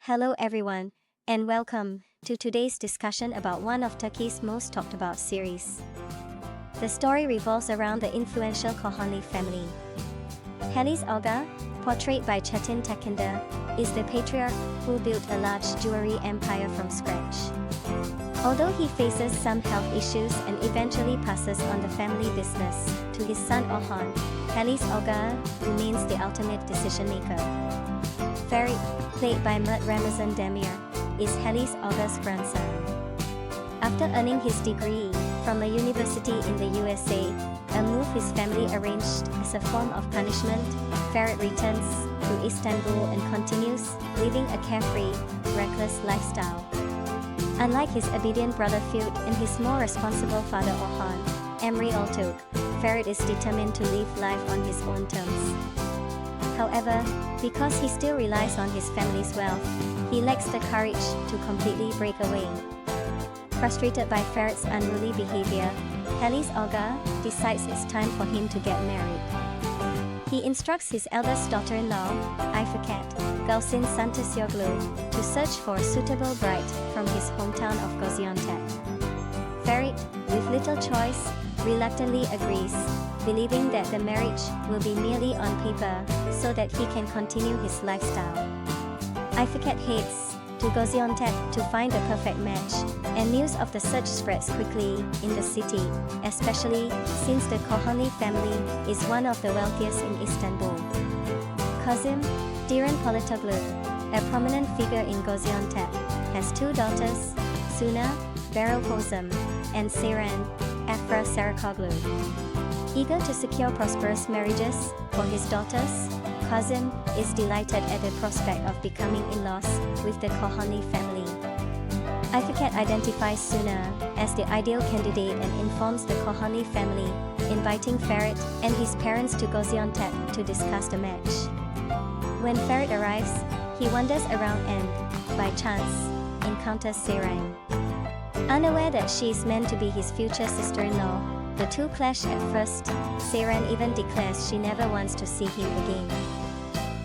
Hello everyone, and welcome to today's discussion about one of Turkey's most talked about series. The story revolves around the influential Kohanli family. Halis Aga, portrayed by Çetin Tekinde, is the patriarch who built a large jewelry empire from scratch. Although he faces some health issues and eventually passes on the family business to his son Orhan, Halis Aga remains the ultimate decision maker. Ferit, played by Mert Demir, is Halis Aga''s grandson. After earning his degree from a university in the USA, a move his family arranged as a form of punishment, Ferit returns to Istanbul and continues living a carefree, reckless lifestyle. Unlike his obedient brother Ferit and his more responsible father Orhan, Emre Altürk, Ferit is determined to live life on his own terms. However, because he still relies on his family's wealth, he lacks the courage to completely break away. Frustrated by Ferit's unruly behavior, Halis Aga decides it's time for him to get married. He instructs his eldest daughter-in-law, Ifekat, Gausin Santisyoglu, to search for a suitable bride from his hometown of Gaziantep. Ferit, with little choice, reluctantly agrees, believing that the marriage will be merely on paper so that he can continue his lifestyle. Ifekat heads to Gaziantep to find the perfect match, and news of the search spreads quickly in the city, especially since the Kohanli family is one of the wealthiest in Istanbul. Kazım, Diren Polatoglu, a prominent figure in Gaziantep, has two daughters, Suna, Berokozum, and Seren, Afra Sarakoglu. Eager to secure prosperous marriages for his daughters, Kazım is delighted at the prospect of becoming in-laws with the Kohanli family. Ifekat identifies Suna as the ideal candidate and informs the Kohanli family, inviting Ferit and his parents to Gaziantep to discuss the match. When Ferit arrives, he wanders around and, by chance, encounters Seren. Unaware that she is meant to be his future sister-in-law, the two clash at first. Seren even declares she never wants to see him again.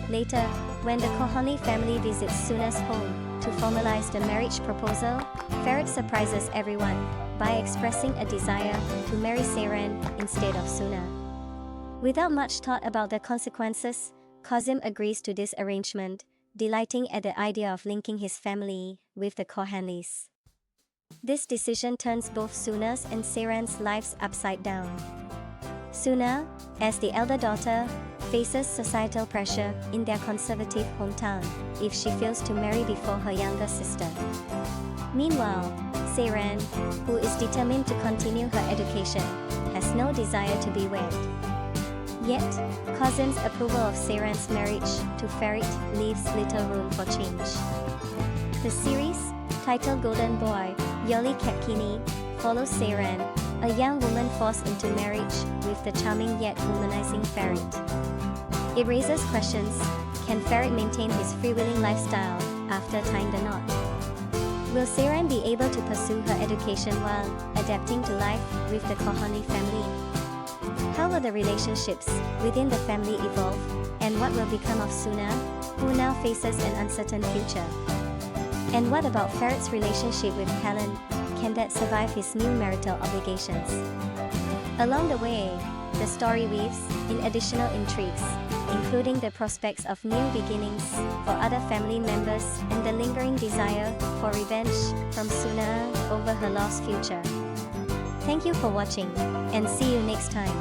Later, when the Kohanli family visits Suna's home to formalize the marriage proposal, Ferit surprises everyone by expressing a desire to marry Seren instead of Suna. Without much thought about the consequences, Kazım agrees to this arrangement, delighting at the idea of linking his family with the Kohanlis. This decision turns both Suna's and Seren's lives upside down. Suna, as the elder daughter, faces societal pressure in their conservative hometown if she fails to marry before her younger sister. Meanwhile, Seren, who is determined to continue her education, has no desire to be wed. Yet, Kazım's approval of Seren's marriage to Ferit leaves little room for change. The series, titled Golden Boy, Yoli Kepkini, follows Seren, a young woman forced into marriage with the charming yet womanizing Ferit. It raises questions: can Ferit maintain his freewheeling lifestyle after tying the knot? Will Seren be able to pursue her education while adapting to life with the Kohanli family? How will the relationships within the family evolve, and what will become of Suna, who now faces an uncertain future? And what about Ferit's relationship with Pelin? Can that survive his new marital obligations? Along the way, the story weaves in additional intrigues, including the prospects of new beginnings for other family members and the lingering desire for revenge from Suna over her lost future. Thank you for watching, and see you next time.